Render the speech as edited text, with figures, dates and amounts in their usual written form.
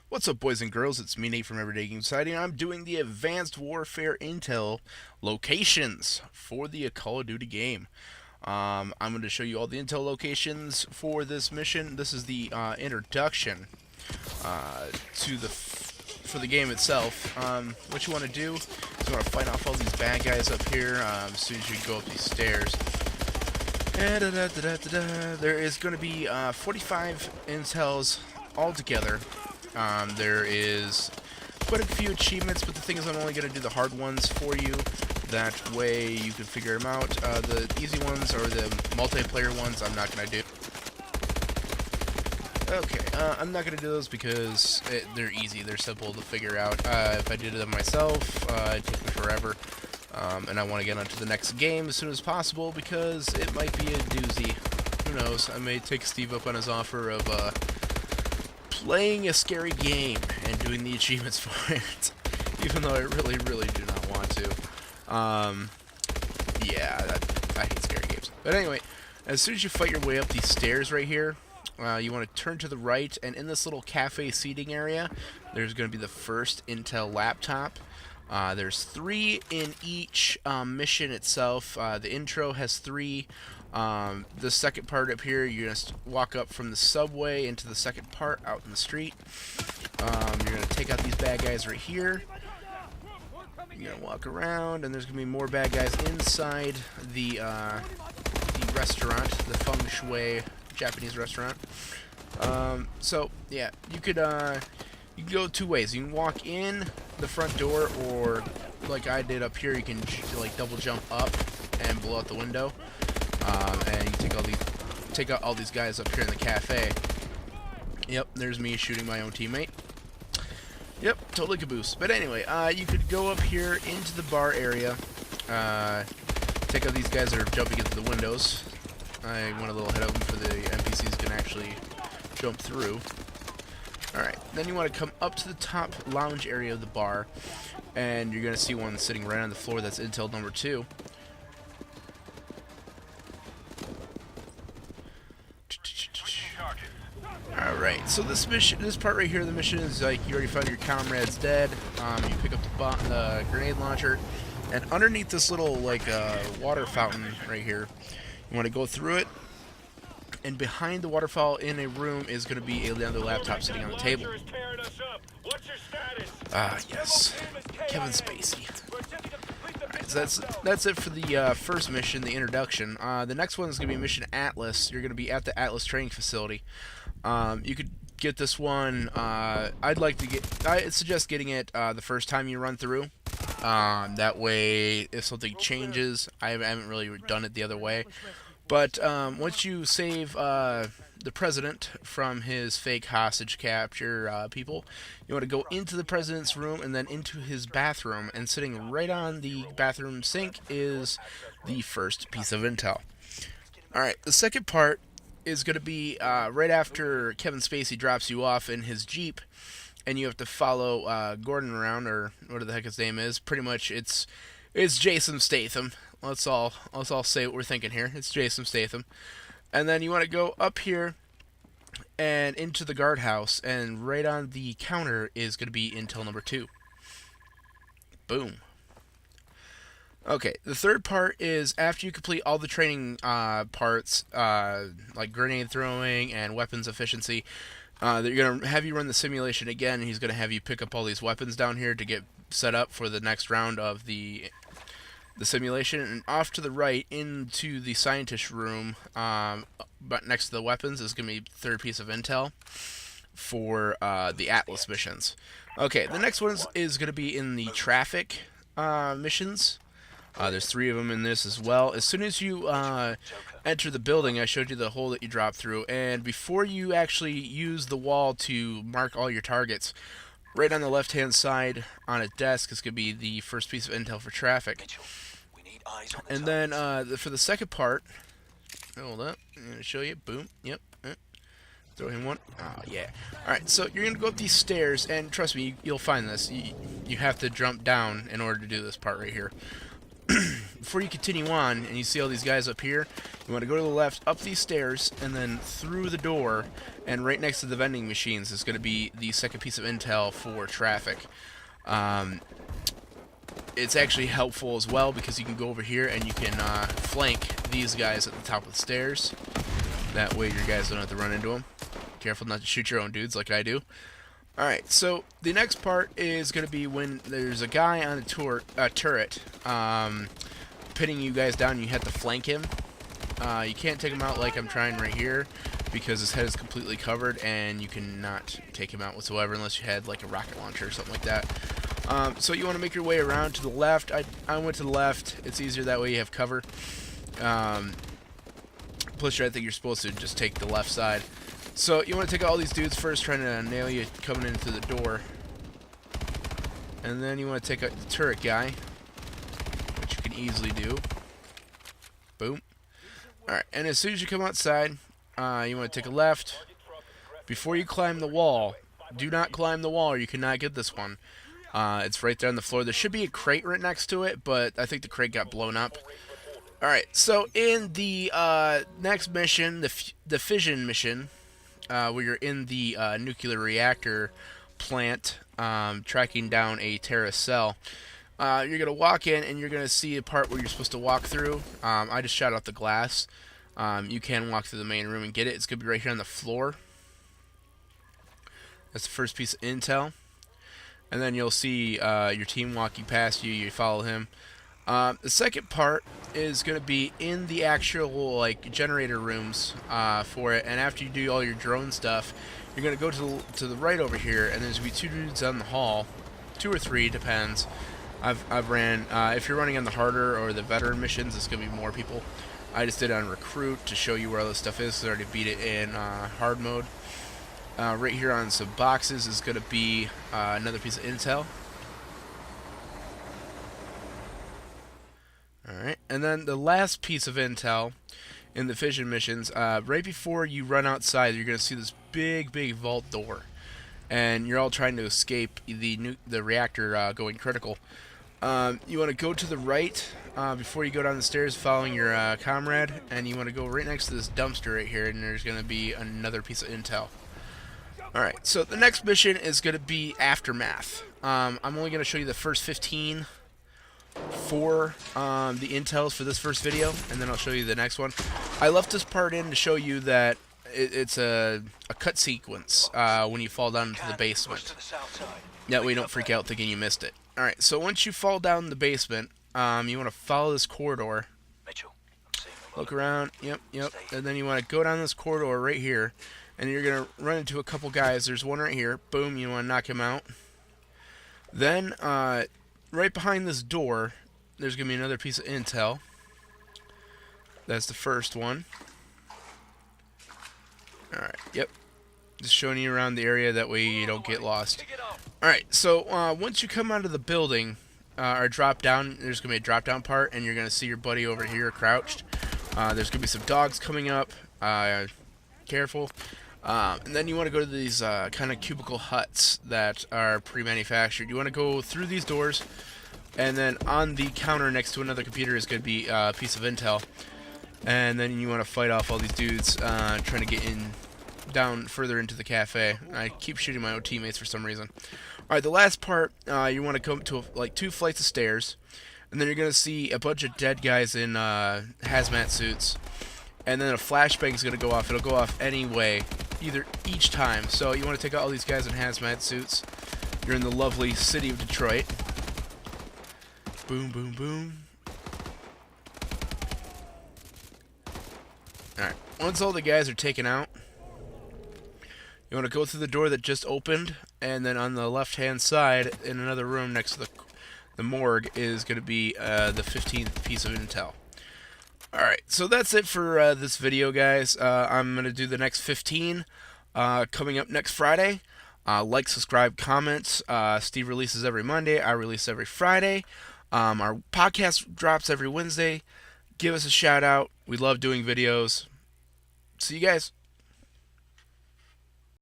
What's up, boys and girls? It's me, Nate from Everyday Game Society, and I'm doing the Advanced Warfare Intel locations for the Call of Duty game. I'm going to show you all the intel locations for this mission. This is the introduction to the for the game itself. What you want to do is you want to fight off all these bad guys up here as soon as you go up these stairs. There is going to be 45 intels altogether. There is quite a few achievements, but the thing is I'm only going to do the hard ones for you. That way you can figure them out. The easy ones or the multiplayer ones I'm not going to do. Okay, I'm not going to do those because they're easy. They're simple to figure out. If I did them myself, it'd take me forever. And I want to get onto the next game as soon as possible because it might be a doozy. Who knows? I may take Steve up on his offer of playing a scary game and doing the achievements for it, even though I really do not want to. Yeah, I hate scary games. But anyway, as soon as you fight your way up these stairs right here, you want to turn to the right, and in this little cafe seating area, there's going to be the first Intel laptop. There's 3 in each mission itself. The intro has 3. The second part up here, you're going to walk up from the subway into the second part out in the street. You're going to take out these bad guys right here. You're going to walk around, and there's going to be more bad guys inside the restaurant, the Feng Shui Japanese restaurant. So, yeah, you can go 2 ways. You can walk in the front door, or like I did up here, you can like double jump up and blow out the window. And you take out all these guys up here in the cafe. Yep, there's me shooting my own teammate. Yep, totally caboose. But anyway, you could go up here into the bar area. Take out these guys that are jumping into the windows. I went a little ahead of them for the NPCs can actually jump through. Alright, then you want to come up to the top lounge area of the bar, and you're going to see one sitting right on the floor. That's Intel number 2. Alright, so this part right here, the mission is like you already found your comrade's dead. You pick up the grenade launcher, and underneath this little like water fountain right here, you want to go through it. And behind the waterfall in a room is going to be another laptop sitting on the table. Yes, Kevin Spacey. Alright, so that's it for the first mission, the introduction. The next one is going to be Mission Atlas. You're going to be at the Atlas training facility. You could get this one. I suggest getting it the first time you run through. That way, if something changes, I haven't really done it the other way. But once you save the president from his fake hostage capture people, you want to go into the president's room and then into his bathroom. And sitting right on the bathroom sink is the first piece of intel. Alright, the second part is going to be right after Kevin Spacey drops you off in his Jeep, and you have to follow Gordon around, or whatever the heck his name is. Pretty much, it's Jason Statham. Let's all say what we're thinking here. It's Jason Statham. And then you want to go up here and into the guardhouse, and right on the counter is going to be Intel number 2. Boom. Okay, the third part is after you complete all the training parts, like grenade throwing and weapons efficiency, they're going to have you run the simulation again, and he's going to have you pick up all these weapons down here to get set up for the next round of the simulation. And off to the right into the scientist room, but next to the weapons is going to be the third piece of intel for the Atlas missions. Okay, the next one is going to be in the traffic missions. There's 3 of them in this as well. As soon as you enter the building, I showed you the hole that you drop through, and before you actually use the wall to mark all your targets, right on the left-hand side on a desk is going to be the first piece of intel for traffic. And then for the second part, hold up, I'm going to show you. Boom. Yep. Throw him one. Oh, yeah. Alright, so you're going to go up these stairs, and trust me, you'll find this. You have to jump down in order to do this part right here. before you continue on and you see all these guys up here, you want to go to the left, up these stairs, and then through the door, and right next to the vending machines is going to be the second piece of intel for traffic. It's actually helpful as well because you can go over here and you can flank these guys at the top of the stairs. That way your guys don't have to run into them. Careful not to shoot your own dudes like I do. Alright, so the next part is going to be when there's a guy on a turret pinning you guys down and you have to flank him. You can't take him out like I'm trying right here because his head is completely covered and you cannot take him out whatsoever unless you had like a rocket launcher or something like that. So you want to make your way around to the left. I went to the left. It's easier that way you have cover. Plus, I think you're supposed to just take the left side. So you want to take all these dudes first, trying to nail you coming in through the door. And then you want to take out the turret guy, which you can easily do. Boom. Alright, and as soon as you come outside, you want to take a left. Before you climb the wall, do not climb the wall or you cannot get this one. It's right there on the floor. There should be a crate right next to it, but I think the crate got blown up. Alright, so in the next mission, the fission mission, where you're in the nuclear reactor plant tracking down a terrorist cell, you're going to walk in and you're going to see a part where you're supposed to walk through. I just shot out the glass. You can walk through the main room and get it. It's going to be right here on the floor. That's the first piece of intel. And then you'll see your team walking past you. You follow him. The second part is going to be in the actual like generator rooms for it, and after you do all your drone stuff, you're going to go to the right over here, and there's going to be 2 dudes on the hall, 2 or 3, depends. I've ran if you're running on the harder or the veteran missions, it's going to be more people. I just did it on recruit to show you where all this stuff is. So I already beat it in hard mode. Right here on some boxes is going to be another piece of intel. Alright, and then the last piece of intel in the fission missions, right before you run outside, you're going to see this big vault door. And you're all trying to escape the reactor going critical. You want to go to the right before you go down the stairs following your comrade, and you want to go right next to this dumpster right here, and there's going to be another piece of intel. Alright, so the next mission is going to be Aftermath. I'm only going to show you the first 15 for the intels for this first video, and then I'll show you the next one. I left this part in to show you that it's a cut sequence when you fall down into the basement. That way you don't freak out thinking you missed it. Alright, so once you fall down the basement, you want to follow this corridor. Look around, yep, and then you want to go down this corridor right here, and you're going to run into a couple guys. There's one right here. Boom, you want to knock him out. Then, right behind this door, there's going to be another piece of intel. That's the first one. Alright, yep. Just showing you around the area, that way you don't get lost. Alright, so once you come out of the building, or drop down, there's going to be a drop down part, and you're going to see your buddy over here crouched. There's going to be some dogs coming up. Careful. And then you want to go to these kind of cubicle huts that are pre-manufactured. You want to go through these doors, and then on the counter next to another computer is going to be a piece of intel. And then you want to fight off all these dudes trying to get down further into the cafe. I keep shooting my own teammates for some reason. Alright, the last part, you want to come to like 2 flights of stairs, and then you're going to see a bunch of dead guys in hazmat suits. And then a flashbang is going to go off. It'll go off anyway, each time. So you want to take out all these guys in hazmat suits. You're in the lovely city of Detroit. Boom, boom, boom. Alright, once all the guys are taken out, you want to go through the door that just opened, and then on the left-hand side, in another room next to the morgue, is going to be the 15th piece of intel. Alright, so that's it for this video, guys. I'm going to do the next 15 coming up next Friday. Like, subscribe, comment. Steve releases every Monday. I release every Friday. Our podcast drops every Wednesday. Give us a shout out. We love doing videos. See you guys.